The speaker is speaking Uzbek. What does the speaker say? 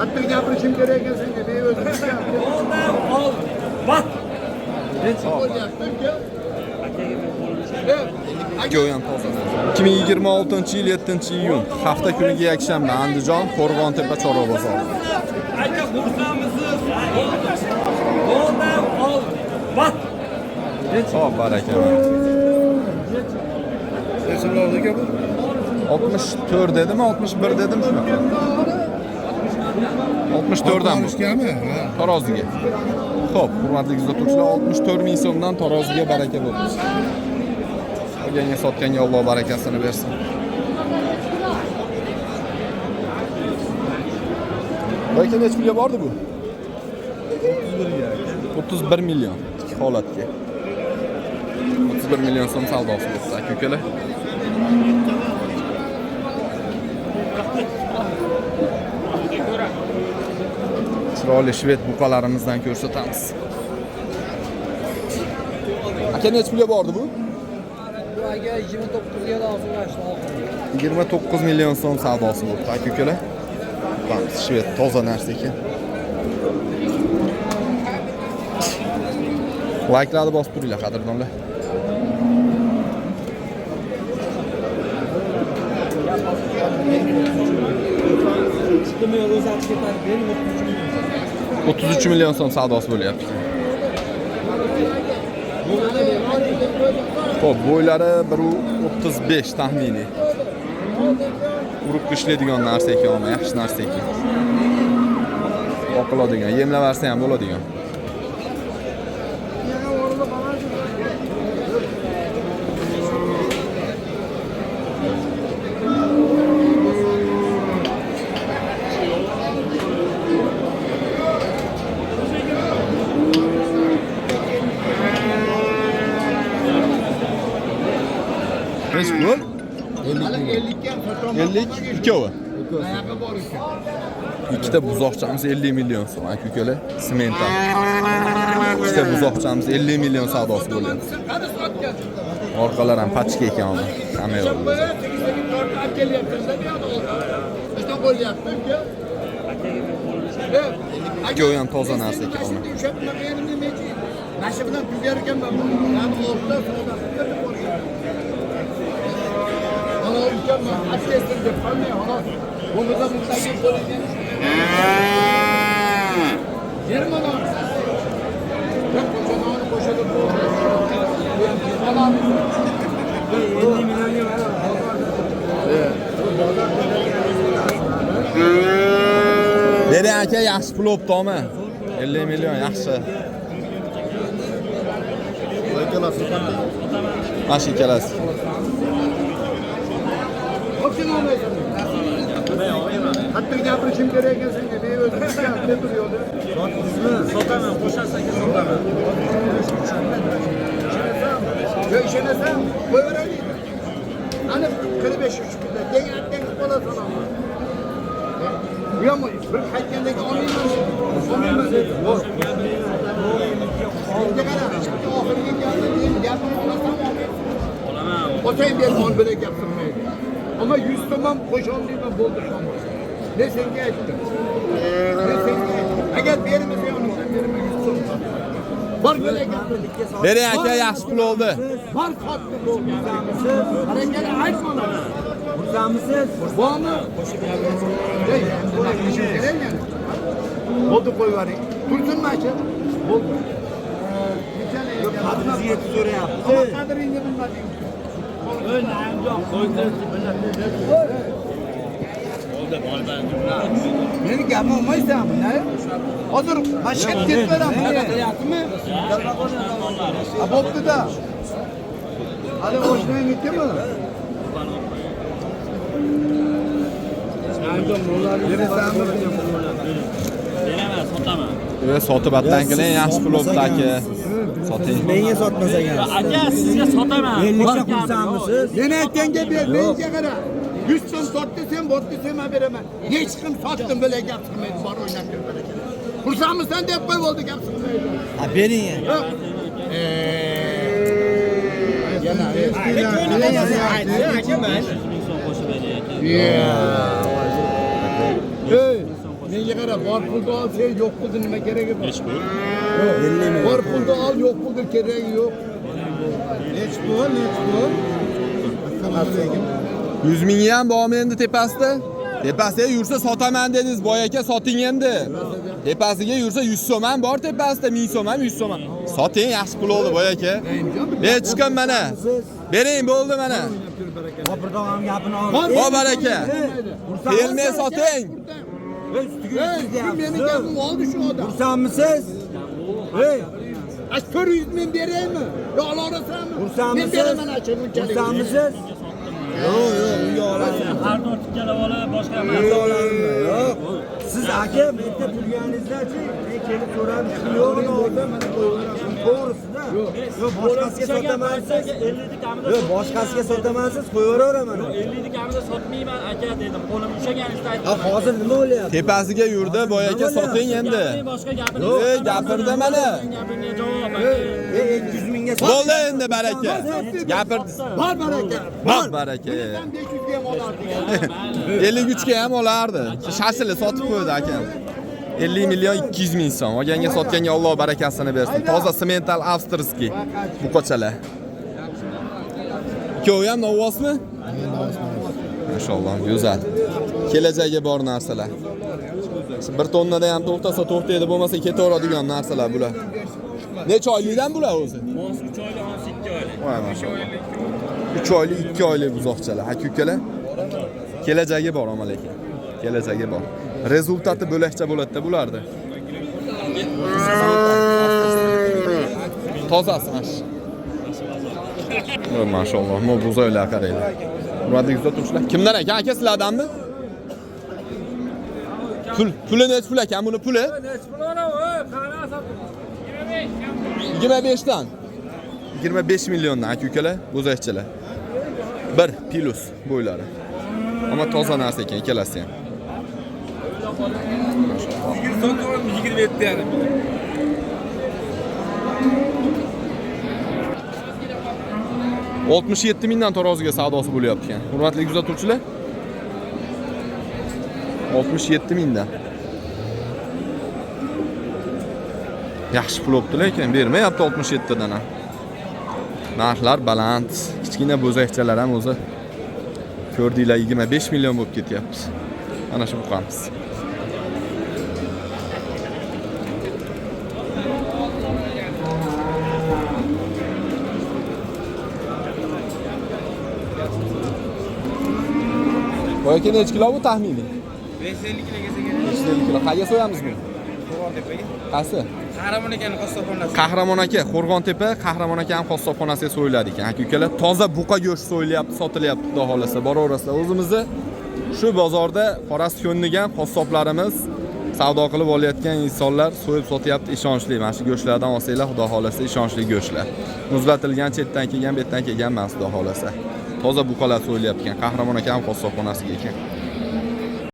Qattiq gapirishim kerak ekan senga, bevosita. Ol. Bak. Go'yan toza. 2026-yil 7-iyun hafta kuniga yakshanba Andijon Qo'rg'ontepa Chorva bozori. Aka xursandmisiz? Oldan ol. Bak. Xo'p, baraka. Esimlarga bu 64 dedimi, 61 dedim shunaqa. 64 dan bu. Taroziga. Xo'p, hurmatli kuzatuvchilar, 64 ming so'mdan taroziga baraka bo'lsin. Olganga sotganga Alloh barakasini bersin. Baraka nech pulga bordi bu? 31 million ikki holatga. 31 million so'm savdosi bo'ldi, aka-ukalar. Chiroyli shved buqalarimizdan ko'rsatamiz. Aka nech pulga bordi bu? Bu aka 29 ga oxirlashdi. 29 million so'm savdosi bo'ldi, aka-ukalar. Bams shved toza narsa ekan. Like'larni bosib turinglar, qadrdonlar. Chiqimi o'zat ketar, beri 33 million so'm savdosi bo'lyapti. Xo'p, bo'ylari 1.35 taxminiy. Urib qishlaydigan narsa ekan, ama yaxshi narsa ekan. Boqiladigan, yemlaversa ham bo'ladigan. Nech pul? 50 ikkovi. Ikkita buzoqchamiz 50 million so'm, aka-ukalar. Sementdan. Ikkita buzoqchamiz 50 million savdosi bo'lyapti. Orqalar ham pachka ekan uni. Kamera bo'ldi. Go'yan toza narsa ekan uni. Nasib bilan pulga ekanman. Yani orta savdo qilib borgan. Ana ukamman, asestim deb qolmay, xolos. Bo'lmasa mutlaqo qo'ygan. Yermana. Yo'q, qo'shadoni qo'shadi bo'ldi. Ana 50 millionga Bering aka, yaxshi pul o'ptimi? 50 million yaxshi. Mana shu ikkalasi. Qattiq gapirishim kerak ekan senga, bevosita gapirib turibdi. Sotaman, qo'shasanga sotaman. Yo, ishonasan, qo'yaveraylik. Ana 45 kunda deng qolasan ama. Uyam bir qaytgandagi olmayman. Olmayman dedi. Yo'q. Senga qara, oxirgi gapni olasan olmayman. Olaman. Otang bermon bilan gapirmaydi. Ama 100 so'm qo'sholmayman bo'ldi ham. Ne senga aytdim. Ne senga aytdim. Agar bermasa yonimdan berma 100 so'm. Bor bilan gapirdik. Bering aka, yaxshi pul oldi. Bor qotdi bo'ldi. Qaranglar aytma. Xursandmisiz? Bormi? Ey, nima qilishim kerak yana? Bo'ldi qo'yavering. Tursinmi aka? Bo'ldi. Yo'q, qadringizni yetib so'rayapti. Qadringizni bilmading. Yo'q, qo'ydirdi bilan. Meni gapim olmaysanmi, ne? Hozir mashhad ketib beraman. Nima qilyaptimi? Ha, bo'pti-da. Hali o'shnang ketdimi? Beraman, sotaman. Sotib atdan keling, yaxshi pul o'pdi aka. Soting. Menga sotmasangiz. Aka, sizga sotaman. Menga xursandmisiz? Men aytganga ber, menga qara. 100 so'm sotdi, sen bo'pti, sen beraman. Hech kim sotdim bilan gap qilmaydi, bor o'ynab yur baraka. Xursandmisan deb qo'y bo'ldi, gap qilmaydi. Ha, bering. Yana, Aka, men qo'shib beraylik. Hey, Senga qara, bor pulni ol, sen yo'q pulni nima keragi bor? Hech pul. Bor pulni ol, yo'q pulni keragi yo'q. Hech pul. Assalomu alaykum. 100 mingga ham bormi endi tepasida? Tepasiga yursa sotaman dedingiz, boy aka soting endi. Tepasiga yursa 100 so'm ham bor tepasida, 1000 so'm ham 100 so'm ham. Soting, yaxshi pul oldi boy aka. Chiqin mana. Bering bo'ldi mana. Gapirdi ham gapini ol. Bo baraka. Kelmay soting. Kim meni gapim oldi shu odam. Xursandmisiz? Hey, 400 ming beraymi? Yo olaversanmi? Men xursandmisiz? beraman acha bunchalik. Xursandmisiz? Yo'q, unga olasan. Har do'rt ikkala bola boshqa emas. Unga olammi? Yo'q. Siz aka, bu yerda turganingizda-chi, men kelib so'rab, yo'qni oldim, mana qo'yaveraman. To'g'risida. Yo'q, boshqasiga sotamansiz. 50 kamida. Yo'q, boshqasiga sotamansiz, qo'yaveraman. 50 kamida sotmayman aka dedim. Qo'lim ushlaganingizda aytdim. Hozir nima bo'lyapti? Tepasiga yurdi, boy aka soting endi. Boshqa gapingiz. Gapirdi mana. Gapingga javob. 200 mingga Bo'ldi endi baraka. Gapirdi. Bor baraka. Bor baraka. Sen 500 ga ham olardi. 53 ga ham olardi. Shashili sotib qo'ydi akam. 50 million 200 ming so'm. Olganga sotganga Alloh barakasini bersin. Toza semental avstriyskiy. Bu qochalar. Ikkovi ham novvosmi? Maşallah, go'zal. Kelajagi bor narsalar. Bir tonnada ham to'xtasa to'xtaydi, bo'lmasa ketaveradigan narsalar bular. Necha oylikdan bular o'zi? 3 oylik, 12 oylik. Voy maşallah. 3 oylik, 2 oylik buzoqchalar. Aka-ukalar. Kelajagi bor amal ekan. Kelajagi bor. Rezultati bo'lakcha bo'ladi-da bularda. Tozasi mash. Voy maşallah, mo buzoylar qaranglar. Ularni yuzda turishlar. Kimdan ekan? Aka sizlardanmi? Puli nech pul ekan buni puli? 25 dan. 25 milliondan aka-ukalar, bo'zakchalar. 1 plus bo'ylari. Ammo toza narsa ekan ikkalasi ham. 27 yarim. $67 mingdan taroziga savdosi bo'lyapti ekan. Hurmatli kuzatuvchilar. 67 mingdan. Yaxshi pul olibdi lekin bermayapti 67 dan ham. Narxlar baland. Kichkina bo'zakchalar ham o'zi ko'rdinglar 25 million bo'lib ketyapti. Mana shu qamiz. Boyaki necha kilo bu taxminiy? 550 kiloga kelgan. 550 kilo. Qayerga so'yamiz buni? Qo'rg'ontepaga. Qaysi? Qahramon akani qassobxonasi. Qahramon aka, Qo'rg'ontepa Qahramon aka ham qassobxonasiga so'yiladi ekan. Aka-ukalar, toza buqa go'sht so'yilyapti, sotilyapti, xudo xolasa. Boraverasizlar. O'zimizni shu bozorda qorasi ko'nnigan qassoblarimiz, savdo qilib olayotgan insonlar so'yib sotyapti, ishonchli. Mana shu go'shtlardan olsanglar, xudo xolasa, ishonchli go'shtlar. Muzlatilgan, chetdan kelgan, betdan kelgan emas, xudo xolasa. Toza buqalar so'yilyapti ekan. Qahramon aka ham qassobxonasiga ekan.